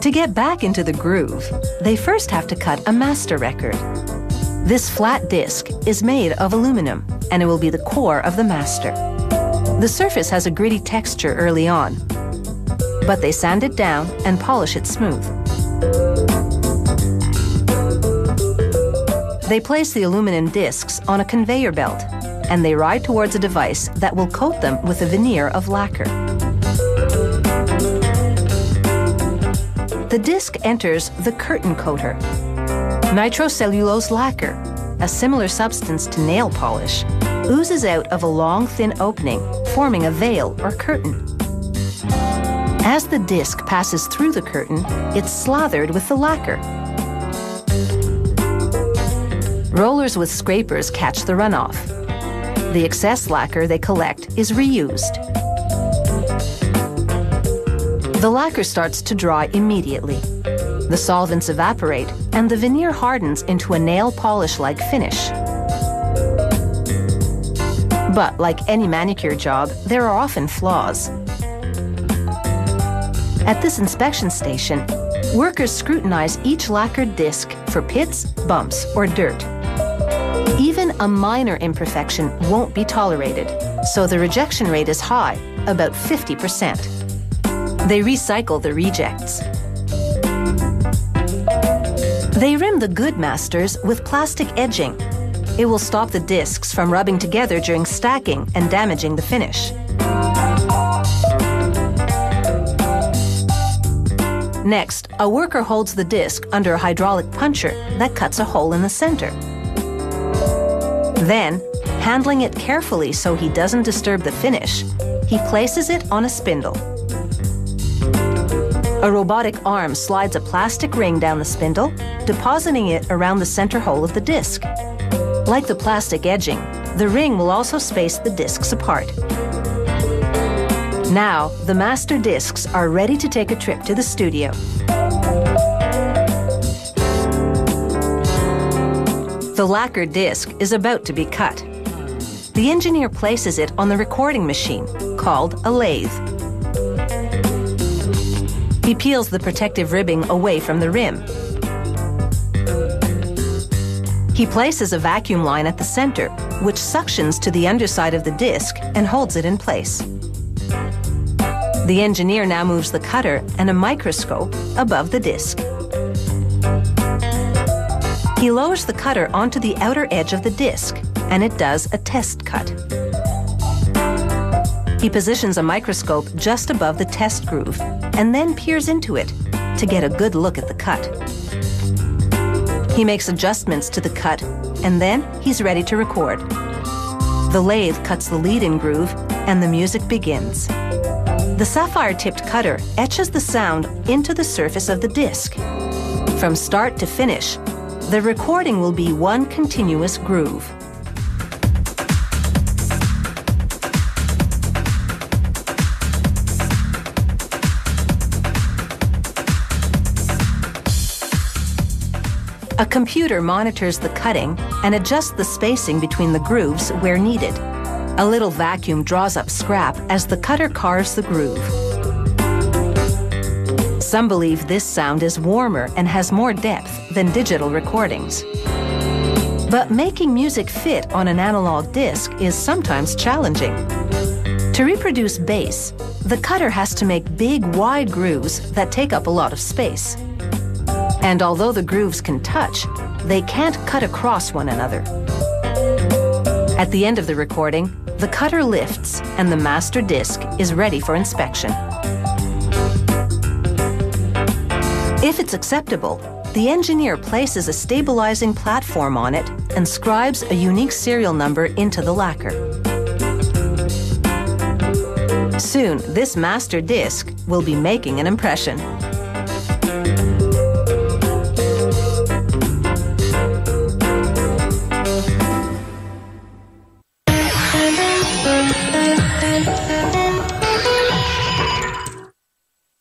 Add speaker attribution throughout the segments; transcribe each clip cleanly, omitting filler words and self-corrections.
Speaker 1: To get back into the groove, they first have to cut a master record. This flat disc is made of aluminum, and it will be the core of the master. The surface has a gritty texture early on, but they sand it down and polish it smooth. They place the aluminum discs on a conveyor belt, and they ride towards a device that will coat them with a veneer of lacquer. The disc enters the curtain coater. Nitrocellulose lacquer, a similar substance to nail polish, oozes out of a long, thin opening, forming a veil or curtain. As the disc passes through the curtain, it's slathered with the lacquer. Rollers with scrapers catch the runoff. The excess lacquer they collect is reused. The lacquer starts to dry immediately. The solvents evaporate, and the veneer hardens into a nail polish-like finish. But like any manicure job, there are often flaws. At this inspection station, workers scrutinize each lacquered disc for pits, bumps, or dirt. Even a minor imperfection won't be tolerated, so the rejection rate is high, about 50%. They recycle the rejects. They rim the good masters with plastic edging. It will stop the discs from rubbing together during stacking and damaging the finish. Next, a worker holds the disc under a hydraulic puncher that cuts a hole in the center. Then, handling it carefully so he doesn't disturb the finish, he places it on a spindle. A robotic arm slides a plastic ring down the spindle, depositing it around the center hole of the disc. Like the plastic edging, the ring will also space the discs apart. Now, the master discs are ready to take a trip to the studio. The lacquer disc is about to be cut. The engineer places it on the recording machine, called a lathe. He peels the protective ribbing away from the rim. He places a vacuum line at the center, which suctions to the underside of the disc and holds it in place. The engineer now moves the cutter and a microscope above the disc. He lowers the cutter onto the outer edge of the disc, and it does a test cut. He positions a microscope just above the test groove and then peers into it to get a good look at the cut. He makes adjustments to the cut, and then he's ready to record. The lathe cuts the lead-in groove, and the music begins. The sapphire-tipped cutter etches the sound into the surface of the disc. From start to finish, the recording will be one continuous groove. A computer monitors the cutting and adjusts the spacing between the grooves where needed. A little vacuum draws up scrap as the cutter carves the groove. Some believe this sound is warmer and has more depth than digital recordings. But making music fit on an analog disc is sometimes challenging. To reproduce bass, the cutter has to make big, wide grooves that take up a lot of space. And although the grooves can touch, they can't cut across one another. At the end of the recording, the cutter lifts and the master disc is ready for inspection. If it's acceptable, the engineer places a stabilizing platform on it and scribes a unique serial number into the lacquer. Soon, this master disc will be making an impression.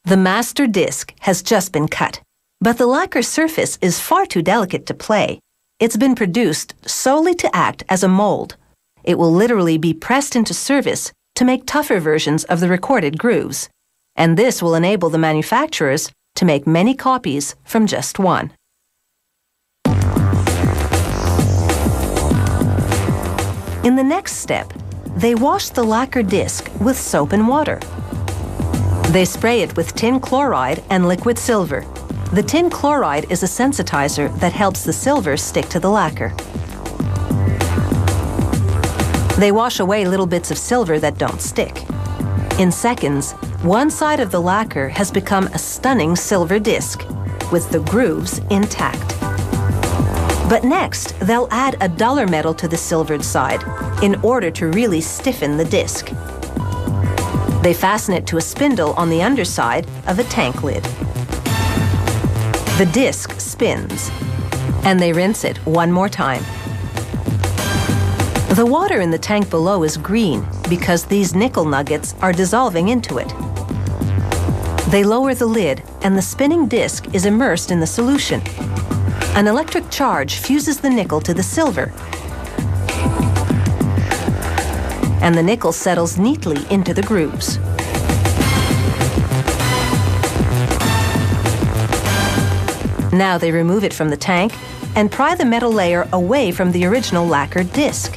Speaker 1: The master disc has just been cut, but the lacquer surface is far too delicate to play. It's been produced solely to act as a mold. It will literally be pressed into service to make tougher versions of the recorded grooves, and this will enable the manufacturers to make many copies from just one. In the next step, they wash the lacquer disc with soap and water. They spray it with tin chloride and liquid silver. The tin chloride is a sensitizer that helps the silver stick to the lacquer. They wash away little bits of silver that don't stick. In seconds, one side of the lacquer has become a stunning silver disc, with the grooves intact. But next, they'll add a duller metal to the silvered side in order to really stiffen the disc. They fasten it to a spindle on the underside of a tank lid. The disc spins, and they rinse it one more time. The water in the tank below is green because these nickel nuggets are dissolving into it. They lower the lid, and the spinning disc is immersed in the solution. An electric charge fuses the nickel to the silver, and the nickel settles neatly into the grooves. Now they remove it from the tank and pry the metal layer away from the original lacquered disc.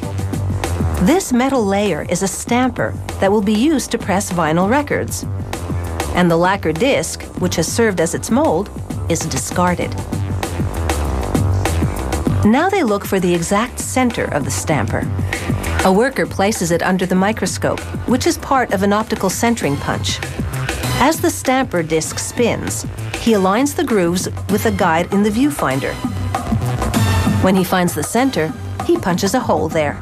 Speaker 1: This metal layer is a stamper that will be used to press vinyl records. And the lacquer disc, which has served as its mold, is discarded. Now they look for the exact center of the stamper. A worker places it under the microscope, which is part of an optical centering punch. As the stamper disc spins, he aligns the grooves with a guide in the viewfinder. When he finds the center, he punches a hole there.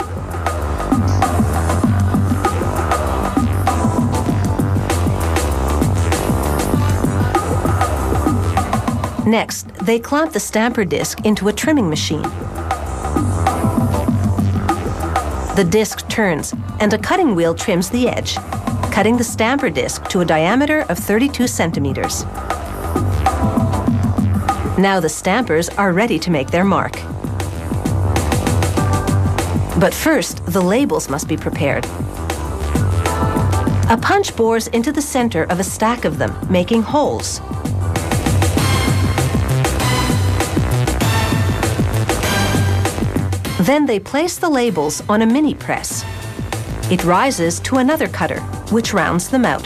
Speaker 1: Next, they clamp the stamper disc into a trimming machine. The disc turns, and a cutting wheel trims the edge, cutting the stamper disc to a diameter of 32 centimeters. Now the stampers are ready to make their mark. But first, the labels must be prepared. A punch bores into the center of a stack of them, making holes. Then they place the labels on a mini press. It rises to another cutter, which rounds them out.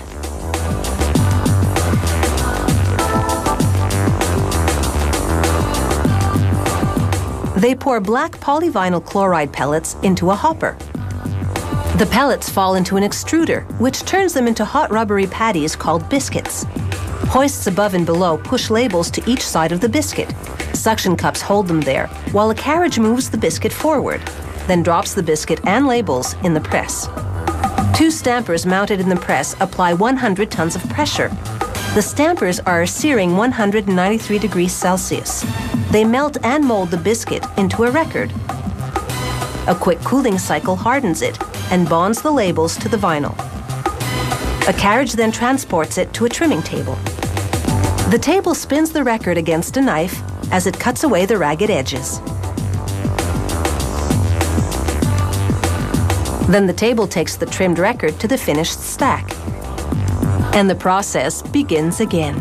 Speaker 1: They pour black polyvinyl chloride pellets into a hopper. The pellets fall into an extruder, which turns them into hot rubbery patties called biscuits. Hoists above and below push labels to each side of the biscuit. Suction cups hold them there, while a carriage moves the biscuit forward, then drops the biscuit and labels in the press. Two stampers mounted in the press apply 100 tons of pressure. The stampers are searing 193 degrees Celsius. They melt and mold the biscuit into a record. A quick cooling cycle hardens it and bonds the labels to the vinyl. A carriage then transports it to a trimming table. The table spins the record against a knife as it cuts away the ragged edges. Then the table takes the trimmed record to the finished stack. And the process begins again.